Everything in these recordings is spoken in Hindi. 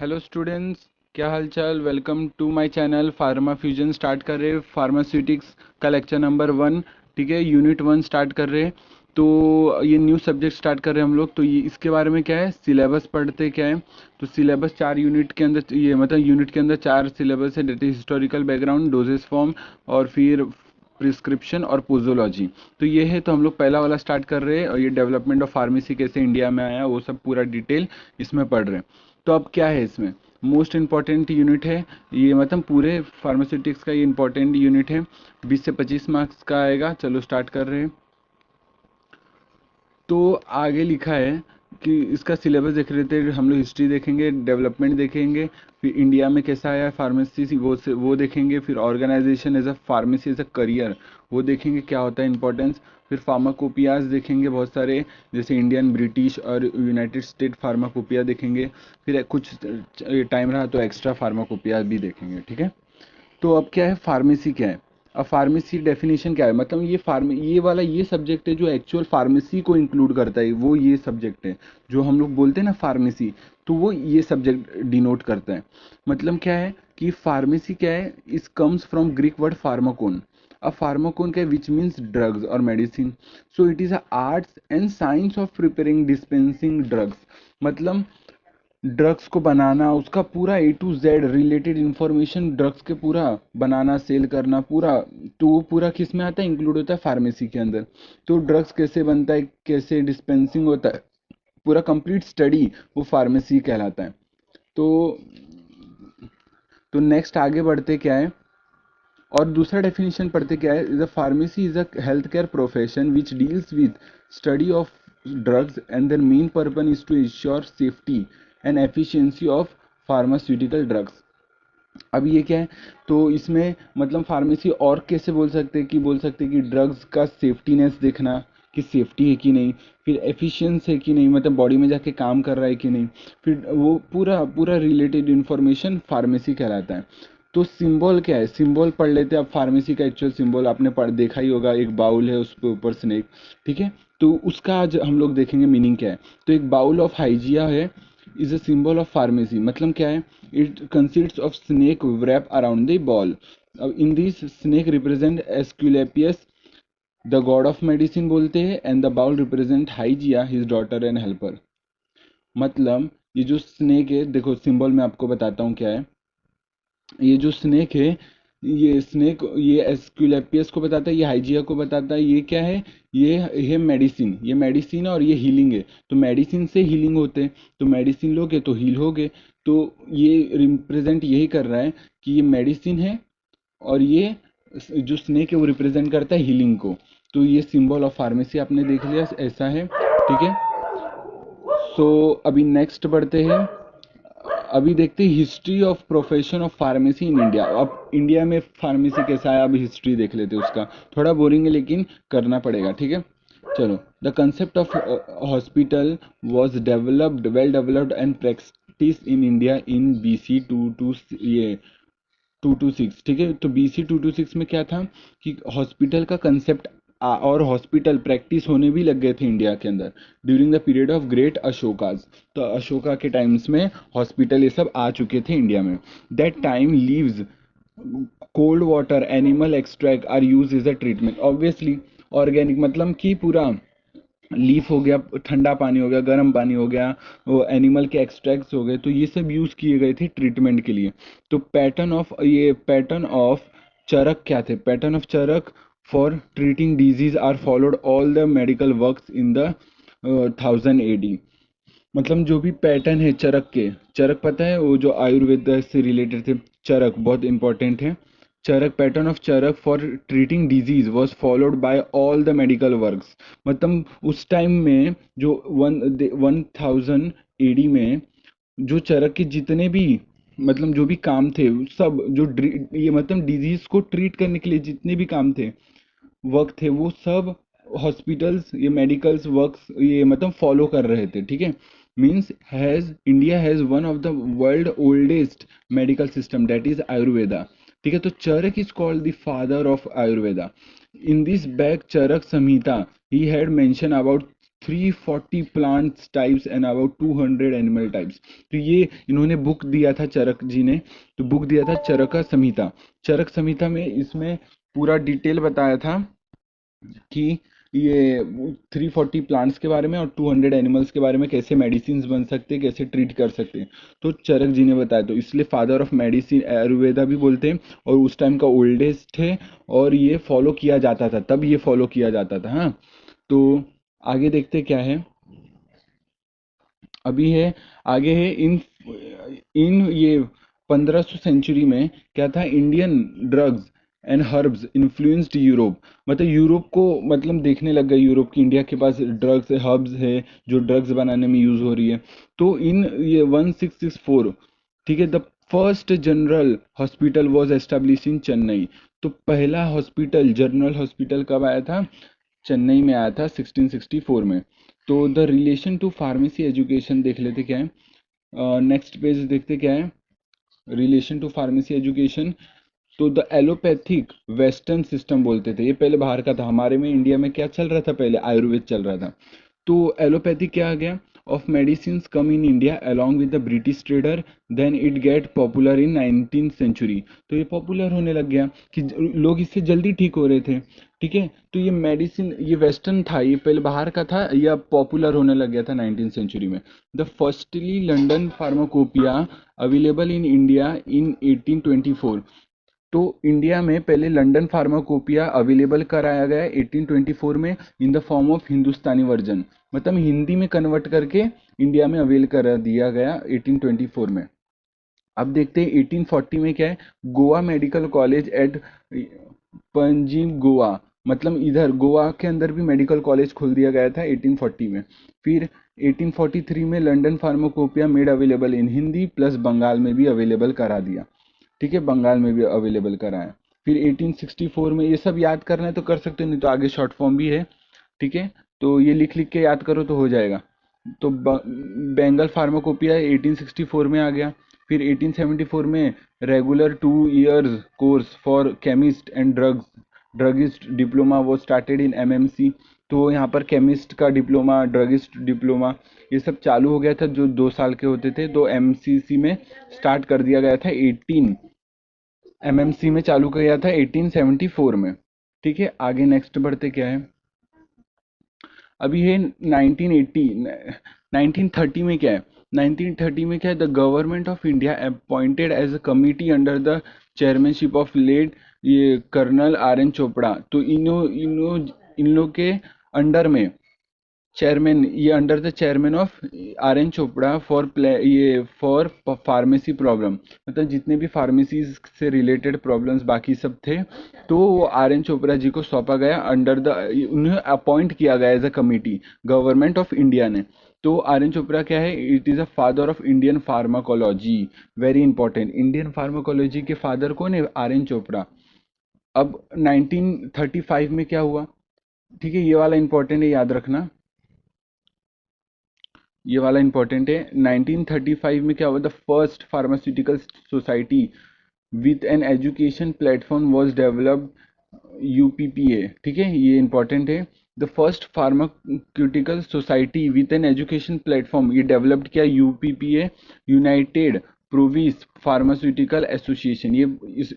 हेलो स्टूडेंट्स, क्या हाल चाल। Welcome to my channel Pharma Fusion. Start कर रहे फार्मास्यूटिक्स का लेक्चर नंबर 1। ठीक है, यूनिट 1 स्टार्ट कर रहे। तो ये न्यू सब्जेक्ट स्टार्ट कर रहे हैं हम लोग। तो ये इसके बारे में क्या है, सिलेबस पढ़ते क्या है। तो सिलेबस 4 यूनिट के अंदर, ये मतलब यूनिट के अंदर 4 सिलेबस है। That is historical background, dosage form, और फिर प्रिस्क्रिप्शन और पोजोलॉजी। तो ये है, तो हम लोग पहला वाला स्टार्ट कर रहे हैं। और ये डेवलपमेंट ऑफ फार्मेसी कैसे इंडिया में आया, वो सब पूरा डिटेल इसमें पढ़ रहे हैं। तो अब क्या है इसमें, मोस्ट इम्पॉर्टेंट यूनिट है ये, मतलब पूरे फार्मास्यूटिक्स का ये इंपॉर्टेंट यूनिट है। 20 से 25 मार्क्स का आएगा। चलो स्टार्ट कर रहे हैं। तो आगे लिखा है कि इसका सिलेबस देख रहे थे हम लोग। हिस्ट्री देखेंगे, डेवलपमेंट देखेंगे, फिर इंडिया में कैसा आया फार्मेसी वो देखेंगे। फिर organization as a pharmacy as a career, वो देखेंगे क्या होता है इंपॉर्टेंस। फिर फार्माकोपियाज देखेंगे बहुत सारे, जैसे इंडियन, ब्रिटिश और यूनाइटेड स्टेट फार्माकोपिया देखेंगे। फिर कुछ टाइम रहा तो एक्स्ट्रा फार्माकोपिया भी देखेंगे। ठीक है। तो अब क्या है, फार्मेसी क्या है। अब फार्मेसी डेफिनेशन क्या है, मतलब ये वाला ये सब्जेक्ट है जो एक्चुअल फार्मेसी को इंक्लूड करता है। वो ये सब्जेक्ट है जो हम लोग बोलते हैं ना फार्मेसी, तो वो ये सब्जेक्ट डिनोट करता है। मतलब क्या है कि फार्मेसी क्या है, इस कम्स फ्रॉम ग्रीक वर्ड फार्माकोन। अब फार्माकोन क्या है, विच मीन्स ड्रग्स और medicine. So it is a arts and science of preparing dispensing drugs. मतलब ड्रग्स को बनाना, उसका पूरा A to Z related information, drugs के पूरा बनाना, सेल करना पूरा। तो वो पूरा किस में आता है, इंक्लूड होता है फार्मेसी के अंदर। तो ड्रग्स कैसे बनता है, कैसे डिस्पेंसिंग होता है, पूरा कंप्लीट स्टडी वो फार्मेसी कहलाता है। तो नेक्स्ट आगे बढ़ते क्या है, और दूसरा डेफिनेशन पढ़ते क्या है। The pharmacy is a health care profession which deals with study of drugs and their main purpose is to ensure safety and efficiency of pharmaceutical drugs. अब ये क्या है, तो इसमें मतलब फार्मेसी और कैसे बोल सकते हैं, कि बोल सकते हैं कि ड्रग्स का सेफ्टीनेस देखना, कि सेफ्टी है कि नहीं, फिर एफिशिएंस है कि नहीं, मतलब बॉडी में जाके काम कर रहा है कि नहीं। फिर वो पूरा पूरा रिलेटेड इन्फॉर्मेशन फार्मेसी कहलाता है। तो सिंबल क्या है, सिंबल पढ़ लेते हैं। अब फार्मेसी का एक्चुअल सिंबल आपने पढ़ देखा ही होगा, एक बाउल है उस पे ऊपर स्नेक। ठीक है। तो उसका आज हम लोग देखेंगे मीनिंग क्या है। तो एक बाउल ऑफ हाइजिया है, is a symbol of pharmacy. मतलब क्या है, it consists of snake wrap around the ball. In this snake represent Asclepius, the god of medicine बोलते हैं, and the bowl represent Hygeia, his daughter and helper. मतलब ये जो स्नेक है, देखो सिंबल मैं आपको बताता हूँ क्या है। ये जो स्नेक है, ये स्नेक, ये एस्क्यूलेपियस को बताता है, ये हाइजिया को बताता है। ये क्या है, ये मेडिसिन, ये मेडिसिन और ये हीलिंग है। तो मेडिसिन से हीलिंग होते हैं, तो मेडिसिन लोगे तो हील होगे। तो ये रिप्रेजेंट यही कर रहा है कि ये मेडिसिन है, और ये जो स्नेक है वो रिप्रेजेंट करता है हीलिंग को। तो ये सिंबल ऑफ फार्मेसी आपने देख लिया, ऐसा है। ठीक है। सो अभी नेक्स्ट बढ़ते हैं। अभी देखते हैं history of profession of pharmacy in India. अब इंडिया में फार्मेसी कैसा है, अब हिस्ट्री देख लेते हैं उसका। थोड़ा बोरिंग है लेकिन करना पड़ेगा। ठीक है। चलो, the concept of hospital was developed, well developed and practice in India in BC ये 226। ठीक है। तो BC 226 में क्या था कि हॉस्पिटल का कंसेप्ट और हॉस्पिटल प्रैक्टिस होने भी लग गए थे इंडिया के अंदर, during the period of great Ashoka's. तो अशोका के टाइम्स में हॉस्पिटल ये सब आ चुके थे इंडिया में। That time leaves, cold water, animal extract are use as a treatment. Obviously organic, मतलब कि पूरा लीफ हो गया, ठंडा पानी हो गया, गर्म पानी हो गया, वो एनिमल के एक्सट्रैक्ट्स हो गए, तो ये सब यूज़ किए गए थे ट्रीटमेंट के लिए। तो पैटर्न ऑफ चरक क्या थे, pattern of Charak for treating disease are followed all the medical works in the 1000 AD। मतलब जो भी पैटर्न है चरक के, चरक पता है वो जो आयुर्वेद से रिलेटेड थे। चरक बहुत इंपॉर्टेंट है। Charak, pattern of Charak for treating disease was followed by all the medical works. मतलब उस टाइम में जो 1000 AD में जो चरक के जितने भी, मतलब जो भी काम थे, सब जो ये मतलब डिजीज को ट्रीट करने के लिए जितने भी काम थे, वर्क थे, वो सब हॉस्पिटल्स, ये मेडिकल्स वर्क्स ये मतलब फॉलो कर रहे थे। ठीक है। Means has India has one of the world oldest medical system, that is Ayurveda. ठीक है। तो Charak is called the father of Ayurveda. In this back Charak Samhita he had mentioned about 340 plant types and about 200 animal types. तो ये इन्होंने बुक दिया था चरक जी ने, तो बुक दिया था चरका संहिता। चरक संहिता में इसमें पूरा डिटेल बताया था कि ये 340 प्लांट्स के बारे में और 200 एनिमल्स के बारे में कैसे मेडिसिन बन सकते हैं, कैसे ट्रीट कर सकते हैं। तो चरक जी ने बताया, तो इसलिए फादर ऑफ मेडिसिन आयुर्वेदा भी बोलते हैं, और उस टाइम का ओल्डेस्ट है, और ये फॉलो किया जाता था, तब ये फॉलो किया जाता था। हाँ, तो आगे देखते क्या है। अभी है, आगे है इन इन ये 1500 सेंचुरी में क्या था, Indian drugs and herbs influenced Europe. मतलब यूरोप को मतलब देखने लग गए यूरोप की इंडिया के पास ड्रग्स हर्ब्स है जो ड्रग्स बनाने में यूज हो रही है। तो इन ये 1664, ठीक है, the first general hospital was establish in Chennai. तो पहला हॉस्पिटल, जनरल हॉस्पिटल कब आया था, चेन्नई में आया था 1664 में। तो the relation to pharmacy education देख लेते क्या है, नेक्स्ट पेज देखते क्या है, रिलेशन टू फार्मेसी एजुकेशन। तो द एलोपैथिक वेस्टर्न सिस्टम बोलते थे, ये पहले बाहर का था। हमारे में इंडिया में क्या चल रहा था, पहले आयुर्वेद चल रहा था। तो एलोपैथिक क्या आ गया, of medicine come in India along with the British trader, then it get popular in 19th century. तो ये पॉपुलर होने लग गया कि लोग इससे जल्दी ठीक हो रहे थे। ठीक है, तो ये मेडिसिन ये वेस्टर्न था, ये पहले बाहर का था, या पॉपुलर होने लग गया था 19th सेंचुरी में। The firstly London pharmacopoeia available in India in 1824। तो इंडिया में पहले लंदन फार्माकोपिया अवेलेबल कराया गया 1824 में in the form of Hindustani version, मतलब हिंदी में कन्वर्ट करके इंडिया में अवेल करा दिया गया 1824 में। अब देखते हैं 1840 में क्या है, Goa medical college eight Panaji Goa, मतलब इधर गोवा के अंदर भी मेडिकल कॉलेज खोल दिया गया था 1840 में। फिर 1843 में London pharmacopoeia made available in Hindi plus Bengal में भी अवेलेबल करा दिया। ठीक है, बंगाल में भी अवेलेबल कराया। फिर 1864 में, ये सब याद करना है तो कर सकते हो, नहीं तो आगे शॉर्ट फॉर्म भी है। ठीक है, तो ये लिख लिख के याद करो तो हो जाएगा। तो बेंगल फार्माकोपिया 1864 में आ गया। फिर 1874 में regular 2 years course for chemist and druggist diploma वो स्टार्टेड इन एमएमसी। तो यहाँ पर केमिस्ट का डिप्लोमा, ड्रगिस्ट डिप्लोमा, ये सब चालू हो गया था, जो 2 साल के होते थे, तो एमसीसी में स्टार्ट कर दिया गया था। एमएमसी में चालू किया था 1874 में। ठीक है, आगे नेक्स्ट बढ़ते क्या है, अभी है 1980। 1930 में क्या है, 1930 में क्या है, the government of India appointed as a committee under the chairmanship of led ये कर्नल आर एन चोपड़ा। तो इन लोग के अंडर में चेयरमैन, ये under the chairman of R N Chopra for ये फॉर फार्मेसी प्रॉब्लम, मतलब जितने भी फार्मेसीज से रिलेटेड प्रॉब्लम्स बाकी सब थे, तो वो आर एन चोपड़ा जी को सौंपा गया, अंडर द उन्हें अपॉइंट किया गया as a committee government of India ने। तो आर एन चोपड़ा क्या है, it is a father of Indian pharmacology, very important. Indian pharmacology के फादर कौन है, आर एन चोपड़ा। अब 1935 में क्या हुआ, ठीक है, ये वाला इंपॉर्टेंट है, याद रखना, ये वाला इंपॉर्टेंट है। 1935 में क्या हुआ, the first pharmaceutical society with an education platform was developed, UPPA. ठीक है, ये इंपॉर्टेंट है। The first pharmaceutical society with an education platform, ये डेवलप्ड किया UPPA, United Provinces Pharmaceutical Association, ये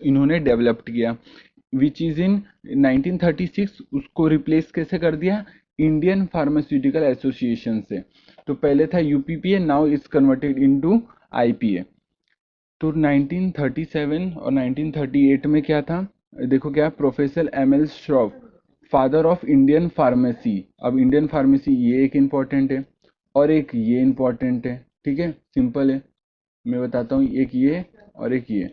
इन्होंने डेवलप्ड किया। विच इज इन 1936, उसको रिप्लेस कैसे कर दिया, इंडियन फार्मास्यूटिकल एसोसिएशन से। तो पहले था UPPA, now it's converted into IPA. तो 1937 और 1938 में क्या था, देखो क्या, professor M L Shroff, father of Indian pharmacy. अब इंडियन फार्मेसी ये एक इम्पॉर्टेंट है, और एक ये इम्पॉर्टेंट है। ठीक है, सिंपल है, मैं बताता हूँ, एक ये और एक ये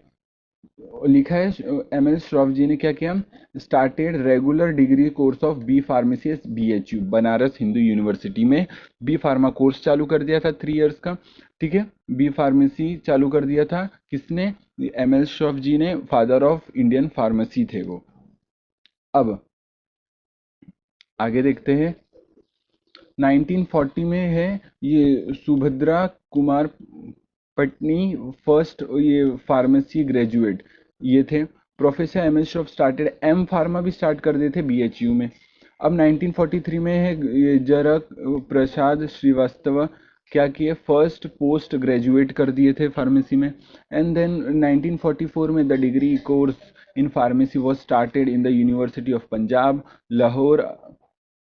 लिखा है। एम एल श्रॉफ जी ने क्या किया, started regular degree course of B pharmacy as BHU, Banaras Hindu university में बी फार्मा कोर्स चालू कर दिया था 3 years का। ठीक है, बी फार्मेसी चालू कर दिया था किसने, एम एल श्रॉफ जी ने, फादर ऑफ इंडियन फार्मेसी थे वो। अब आगे देखते हैं, 1940 में है ये सुभद्रा कुमार पटनी, फर्स्ट ये फार्मेसी ग्रेजुएट ये थे। Professor M S Shroff started M pharma भी स्टार्ट कर देते BHU में। अब 1943 में है ये जरक प्रसाद श्रीवास्तव क्या किए, फर्स्ट पोस्ट ग्रेजुएट कर दिए थे फार्मेसी में। एंड देन 1944 में the degree course in pharmacy was started in the university of Punjab Lahore.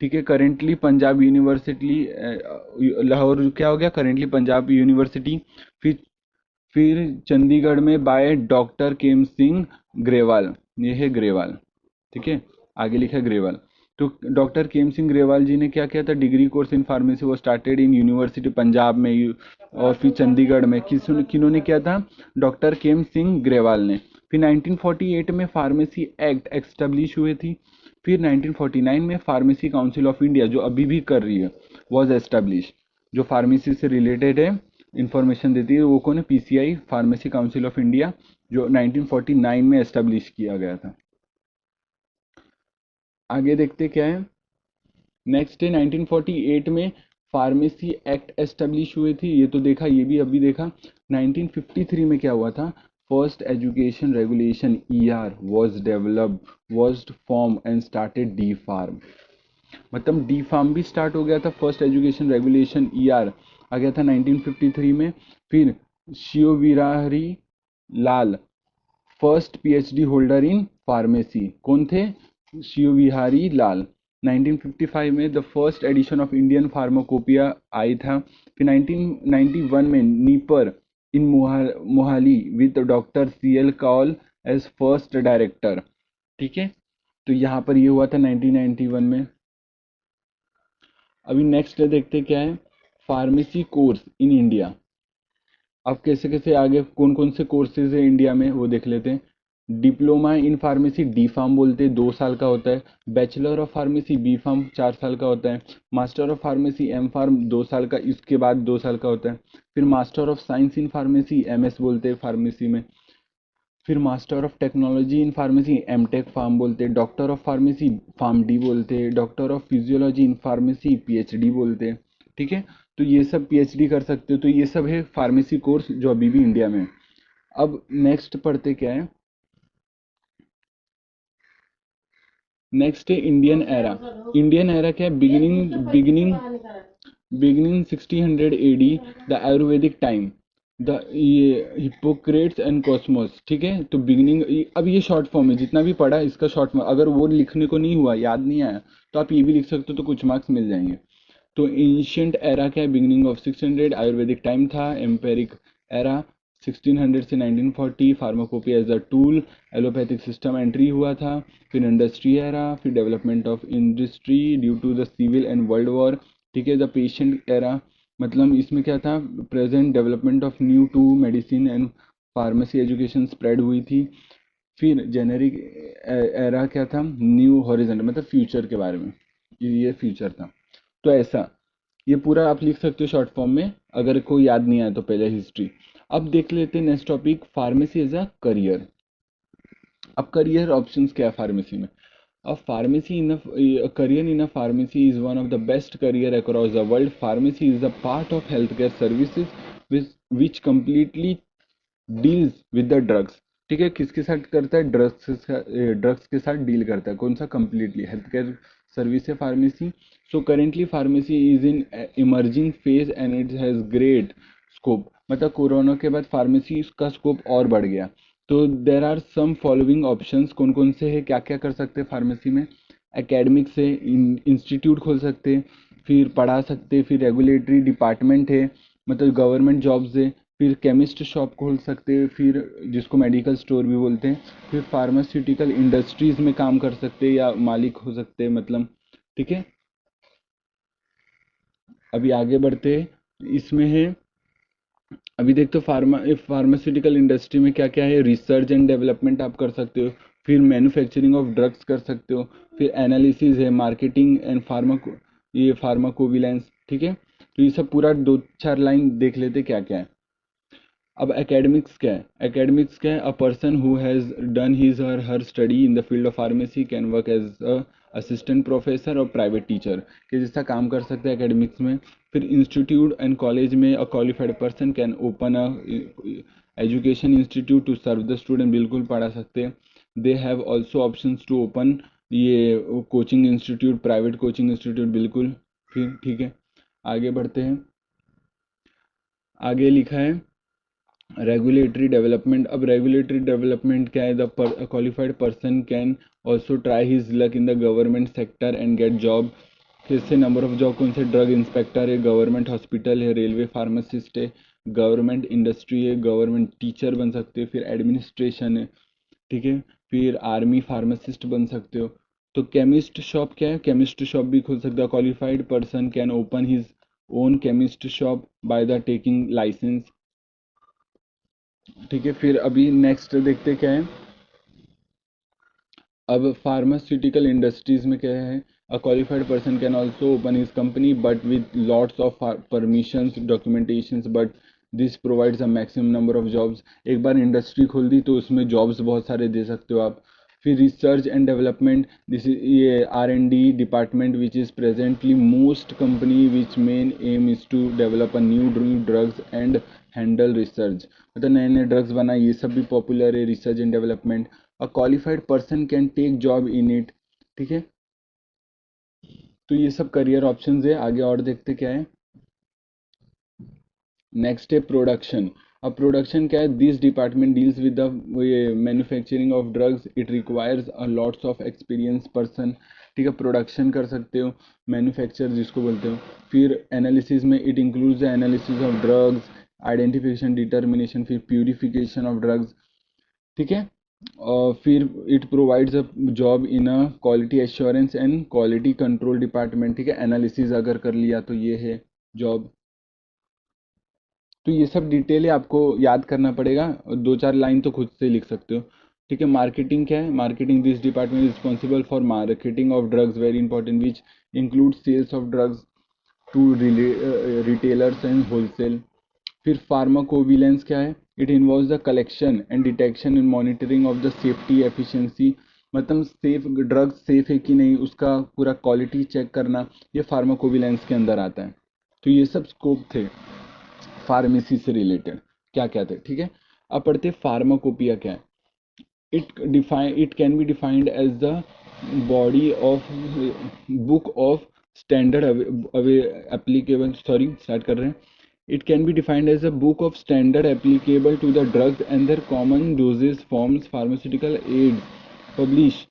ठीक है, करेंटली पंजाब यूनिवर्सिटी लाहौर क्या हो गया, करेंटली पंजाब यूनिवर्सिटी। फिर चंडीगढ़ में बाय डॉक्टर केम सिंह ग्रेवाल, ये है ग्रेवाल। ठीक है, आगे लिखा है ग्रेवाल। तो डॉक्टर केम सिंह ग्रेवाल जी ने क्या किया था, डिग्री कोर्स इन फार्मेसी वो स्टार्टेड इन यूनिवर्सिटी पंजाब में और फिर चंडीगढ़ में। किन्होंने किया था, डॉक्टर केम सिंह ग्रेवाल ने। फिर 1948 में फार्मेसी एक्ट एस्टेब्लिश हुई थी। फिर 1949 में फार्मेसी काउंसिल ऑफ इंडिया जो अभी भी कर रही है वॉज एस्टेब्लिश, जो फार्मेसी से रिलेटेड है, इंफॉर्मेशन देती है, वो कौन है, PCI pharmacy council of India, जो 1949 में एस्टेब्लिश किया गया था। आगे देखते क्या है, नेक्स्ट है 1948 में फार्मेसी एक्ट एस्टेब्लिश हुए थी, ये तो देखा, ये भी अभी देखा। 1953 में क्या हुआ था, first education regulation ER was developed was form and started D pharm, मतलब डी फार्म भी स्टार्ट हो गया था। फर्स्ट एजुकेशन रेगुलेशन ER आ गया था 1953 में। फिर Shivbihari Lal first PhD holder in pharmacy, कौन थे, शिवबिहारी लाल। 1955 में the first edition of Indian pharmacopoeia आई था। फिर 1991 में NIPER in Mohali with doctor CL Kaul as first director. ठीक है, तो यहाँ पर ये हुआ था 1991 में। अभी नेक्स्ट देखते क्या है, फार्मेसी कोर्स इन इंडिया। अब कैसे कैसे आगे कौन कौन से कोर्सेज है इंडिया में वो देख लेते हैं। Diploma in pharmacy D pharm बोलते हैं, 2 साल का होता है। Bachelor of pharmacy B pharm 4 साल का होता है। Master of pharmacy M pharm 2 साल का, इसके बाद 2 साल का होता है। फिर master of science in pharmacy MS बोलते हैं फार्मेसी में। फिर master of technology in pharmacy MTech pharm बोलते हैं। Doctor of pharmacy pharm D बोलते हैं। Doctor of physiology in pharmacy PhD बोलते हैं। ठीक है, तो ये सब PhD कर सकते हो। तो ये सब है फार्मेसी कोर्स जो अभी भी इंडिया में है। अब नेक्स्ट पढ़ते क्या है, नेक्स्ट है इंडियन एरा। इंडियन एरा क्या है, beginning beginning beginning 1600 AD the Ayurvedic time, the ये हिपोक्रेट्स एंड कॉस्मोस। ठीक है, तो बिगिनिंग, अब ये शॉर्ट फॉर्म है, जितना भी पढ़ा इसका शॉर्ट फॉर्म, अगर वो लिखने को नहीं हुआ, याद नहीं आया, तो आप ये भी लिख सकते हो, तो कुछ मार्क्स मिल जाएंगे। तो एंशियंट एरा क्या है, बिगिनिंग ऑफ 600 आयुर्वेदिक टाइम था। एम्पेरिक एरा 1600 से 1940 pharmacopoeia as a tool, allopathic system entry हुआ था। फिर इंडस्ट्री एरा, फिर development of industry due to the civil and world war. ठीक है, द पेशेंट एरा, मतलब इसमें क्या था, present development of new to medicine and pharmacy education spread हुई थी। फिर जेनेरिक एरा क्या था, न्यू हॉरिजन, मतलब फ्यूचर के बारे में, ये फ्यूचर था। तो ऐसा ये पूरा आप लिख सकते हो शॉर्ट फॉर्म में, अगर कोई याद नहीं आया तो पहले हिस्ट्री। अब देख लेते हैं next topic, pharmacy as a career. अब करियर ऑप्शंस क्या है फार्मेसी में। अब pharmacy in career in a pharmacy is one of the best career across the world. Pharmacy is the part of health care services which completely deals with the drugs. ठीक है, किसके साथ करता है, ड्रग्स के साथ डील करता है। कौन सा, कंप्लीटली हेल्थ केयर सर्विस है pharmacy. So currently pharmacy is in emerging phase and it has great scope, मतलब कोरोना के बाद फार्मेसी का स्कोप और बढ़ गया। तो there are some following options, कौन कौन से है, क्या क्या कर सकते हैं फार्मेसी में। एकेडमिक से इंस्टीट्यूट खोल सकते हैं, फिर पढ़ा सकते हैं। फिर रेगुलेटरी डिपार्टमेंट है, मतलब गवर्नमेंट जॉब्स है। फिर केमिस्ट शॉप खोल सकते हैं, फिर जिसको मेडिकल स्टोर भी बोलते हैं। फिर फार्मास्यूटिकल इंडस्ट्रीज में काम कर सकते हैं या मालिक हो सकते हैं, मतलब। ठीक है, अभी आगे बढ़ते हैं। इसमें है, अभी देखते हो फार्मास्यूटिकल इंडस्ट्री में क्या क्या है, रिसर्च एंड डेवलपमेंट आप कर सकते हो। फिर मैन्युफैक्चरिंग ऑफ ड्रग्स कर सकते हो। फिर एनालिसिस है, मार्केटिंग एंड ये फार्माकोविलेंस। ठीक है, तो ये सब पूरा 2-4 लाइन देख लेते क्या क्या है। अब एकेडमिक्स क्या है, एकेडमिक्स क्या है, a person who has done his और her study in the field of pharmacy can work as a assistant professor और प्राइवेट टीचर के जैसा काम कर सकते हैं एकेडमिक्स में। फिर इंस्टीट्यूट एंड कॉलेज में a qualified person can open a education institute to serve the student, बिल्कुल पढ़ा सकते हैं। They have also options to open ये coaching institute, private coaching institute, बिल्कुल। फिर ठीक है, आगे बढ़ते हैं। आगे लिखा है रेगुलेटरी डेवलपमेंट। अब रेगुलेटरी डेवलपमेंट क्या है? The qualified person can also try his luck in the government sector and get job. फिर से नंबर ऑफ जॉब कौन से? ड्रग इंस्पेक्टर है, गवर्नमेंट हॉस्पिटल है, रेलवे फार्मासिस्ट है, गवर्नमेंट इंडस्ट्री है, गवर्नमेंट टीचर बन सकते हो, फिर एडमिनिस्ट्रेशन है, ठीक है, फिर आर्मी फार्मासिस्ट बन सकते हो। तो केमिस्ट शॉप क्या है? केमिस्ट शॉप भी खोल सकता है। Qualified person can open his own chemist shop by the taking licence, ठीक है। फिर अभी नेक्स्ट देखते क्या है। अब फार्मास्यूटिकल इंडस्ट्रीज में क्या है? अ qualified person can also open his company but with lots of permissions documentations, but this provides a maximum number of jobs. एक बार इंडस्ट्री खोल दी तो उसमें जॉब्स बहुत सारे दे सकते हो आप। फिर research and development, this is ये R&D department which is presently most company which main aim is to develop a new drugs and handle research. मतलब नए नए ड्रग्स बनाए, ये सब भी पॉपुलर है, research and development. A qualified person can take job in it, ठीक है। तो ये सब करियर ऑप्शंस है। आगे और देखते क्या है। नेक्स्ट है प्रोडक्शन। अब प्रोडक्शन क्या है? This department deals with the manufacturing of drugs, it requires a lots of experience person, ठीक है। प्रोडक्शन कर सकते हो, मैन्युफैक्चर जिसको बोलते हो। फिर एनालिसिस में it includes the analysis of drugs, identification, determination, फिर प्यूरिफिकेशन ऑफ ड्रग्स, ठीक है। और फिर it provides a job in a quality assurance and quality control department, ठीक है। एनालिसिस अगर कर लिया तो ये है जॉब। तो ये सब डिटेल है, आपको याद करना पड़ेगा, दो चार लाइन तो खुद से लिख सकते हो, ठीक है। मार्केटिंग क्या है? Marketing, this department is responsible for marketing of drugs, very important, which include sales of drugs to retailers and wholesale. फिर फार्माकोविलेंस क्या है? It involves the collection and detection and monitoring of the safety efficiency, मतलब सेफ ड्रग सेफ है कि नहीं, उसका पूरा क्वालिटी चेक करना, ये फार्माकोविलेंस के अंदर आता है। तो ये सब स्कोप थे फार्मेसी से रिलेटेड, क्या क्या थे, ठीक है। अब पढ़ते फार्माकोपिया क्या है। It can be defined as the body of book of standard applicable, sorry start कर रहे हैं। It can be defined as a book of standard applicable to the drugs and their common dosage forms, pharmaceutical aids published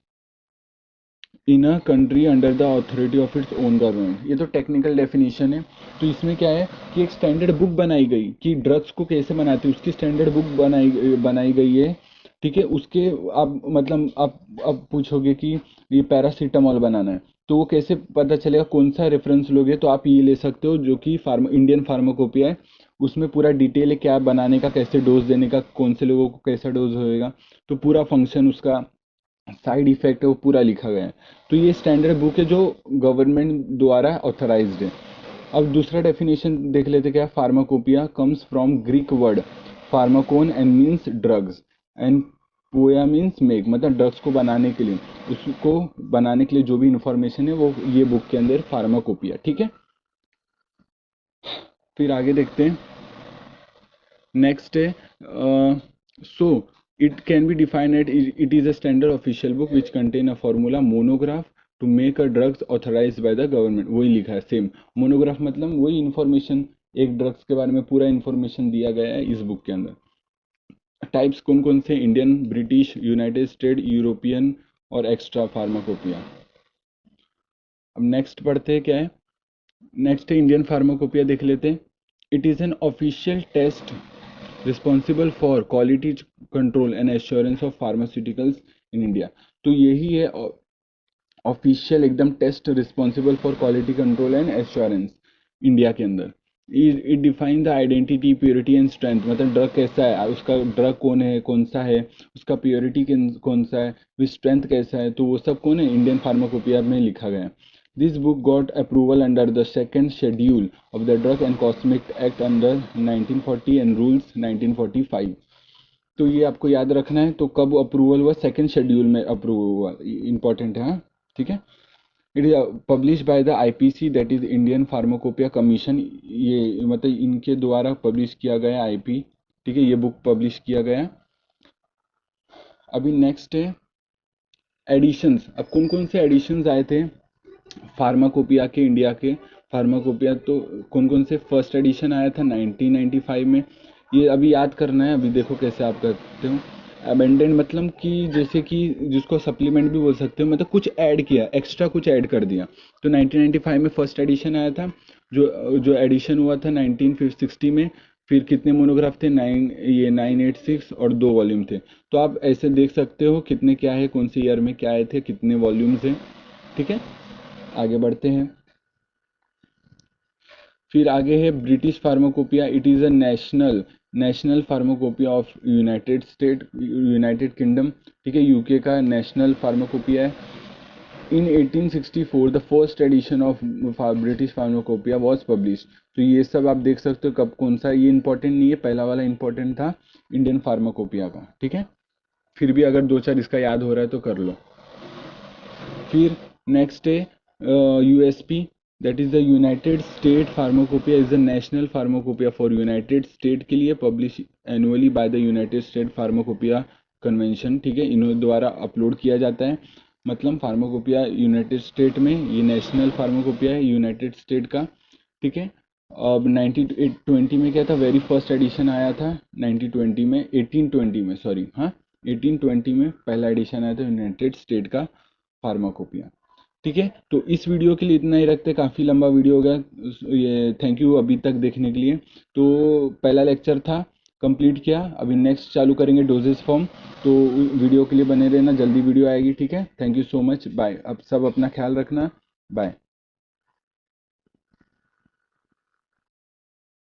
in a country under the authority of its own government. ये तो टेक्निकल डेफिनेशन है। तो इसमें क्या है कि एक स्टैंडर्ड बुक बनाई गई कि ड्रग्स को कैसे बनाते हैं, उसकी स्टैंडर्ड बुक बनाई गई है, ठीक है। उसके आप मतलब आप पूछोगे कि ये पैरासीटामॉल बनाना है, तो वो कैसे पता चलेगा, कौन सा रेफरेंस लोगे, तो आप ये ले सकते हो जो कि इंडियन फार्माकोपिया है। उसमें पूरा डिटेल है क्या बनाने का, कैसे डोज देने का, कौन से लोगों को कैसा डोज होएगा, तो पूरा फंक्शन उसका, साइड इफेक्ट है, वो पूरा लिखा गया है। तो ये स्टैंडर्ड बुक है जो गवर्नमेंट द्वारा ऑथराइज्ड है। अब दूसरा डेफिनेशन देख लेते क्या। Pharmacopoeia comes from Greek word pharmakon and means drugs and poia means make, मतलब ड्रग्स को बनाने के लिए, उसको बनाने के लिए जो भी इंफॉर्मेशन है वो ये बुक के अंदर फार्माकोपिया, ठीक है। फिर आगे देखते हैं। नेक्स्ट है सो it can be defined that it is a standard official book which contain a formula monograph to make a drugs authorized by the government, वही लिखा है सेम। मोनोग्राफ मतलब वही इंफॉर्मेशन, एक ड्रग्स के बारे में पूरा इंफॉर्मेशन दिया गया है इस बुक के अंदर। टाइप्स कौन कौन से? Indian, British, United state, European और एक्स्ट्रा फार्माकोपिया। अब नेक्स्ट पढ़ते हैं क्या है। नेक्स्ट है इंडियन फार्माकोपिया, देख लेते हैं। It is an official test responsible for quality control and assurance of pharmaceuticals in India. तो यही है ऑफिशियल एकदम test responsible for quality control and assurance India के अंदर। It define the identity, purity and strength, मतलब ड्रग कैसा है, उसका ड्रग कौन है, कौन सा है, उसका प्योरिटी कौन सा है, विथ स्ट्रेंथ कैसा है, तो वो सब कौन है, इंडियन फार्माकोपिया में लिखा गया है। This book got approval under the second schedule of the drug and cosmetic act under 1940 and rules 1945। तो ये आपको याद रखना है, तो कब अप्रूवल हुआ, सेकेंड शेड्यूल में अप्रूवल हुआ, इंपॉर्टेंट है, हाँ, ठीक है। It is publish by the IPC, that is Indian pharmacopoeia commission, ये मतलब इनके द्वारा पब्लिश किया गया IP, ठीक है, ये बुक पब्लिश किया गया। अभी नेक्स्ट है एडिशंस, अब कौन कौन से एडिशंस आए थे फार्माकोपिया के, इंडिया के फार्माकोपिया, तो कौन कौन से, फर्स्ट एडिशन आया था 1995 में। ये अभी याद करना है, अभी देखो कैसे आप करते हो। अमेंडेड मतलब कि जैसे कि जिसको सप्लीमेंट भी बोल सकते हो, मतलब कुछ ऐड किया, एक्स्ट्रा कुछ ऐड कर दिया। तो 1995 में फर्स्ट एडिशन आया था, जो एडिशन हुआ था 1960 में। फिर कितने मोनोग्राफ थे, 986 और 2 वॉल्यूम थे। तो आप ऐसे देख सकते हो कितने क्या है, कौन से ईयर में क्या आए थे, कितने वॉल्यूम्स हैं। ठीक है, आगे बढ़ते हैं। फिर आगे है British pharmacopoeia. It is a national pharmacopoeia of United kingdom. ठीक है, यूके का नेशनल फार्माकोपिया है। इन 1864 the first edition of British pharmacopoeia was publish. तो ये सब आप देख सकते हो कब कौन सा, ये इंपॉर्टेंट नहीं है, पहला वाला इंपॉर्टेंट था इंडियन फार्माकोपिया का। ठीक है, फिर भी अगर दो चार इसका याद हो रहा है तो कर लो। फिर नेक्स्ट है USP, that is the United state pharmacopoeia is the national pharmacopoeia for United state के लिए, publish annually by the United state pharmacopoeia convention. ठीक है, इन्हों द्वारा अपलोड किया जाता है। मतलब फार्माकोपिया यूनाइटेड स्टेट में, ये नेशनल फार्माकोपिया है यूनाइटेड स्टेट का। ठीक है, अब 1920 में क्या था, वेरी फर्स्ट एडिशन आया था 1920 में, 1820 में, सॉरी, हाँ 1820 में पहला एडिशन आया था यूनाइटेड स्टेट का फार्माकोपिया। ठीक है, तो इस वीडियो के लिए इतना ही रखते, काफ़ी लंबा वीडियो हो गया ये। थैंक यू अभी तक देखने के लिए। तो पहला लेक्चर था, कंप्लीट किया, अभी नेक्स्ट चालू करेंगे डोजेस फॉर्म। तो वीडियो के लिए बने रहना, जल्दी वीडियो आएगी। ठीक है, thank you so much, bye. अब सब अपना ख्याल रखना, बाय।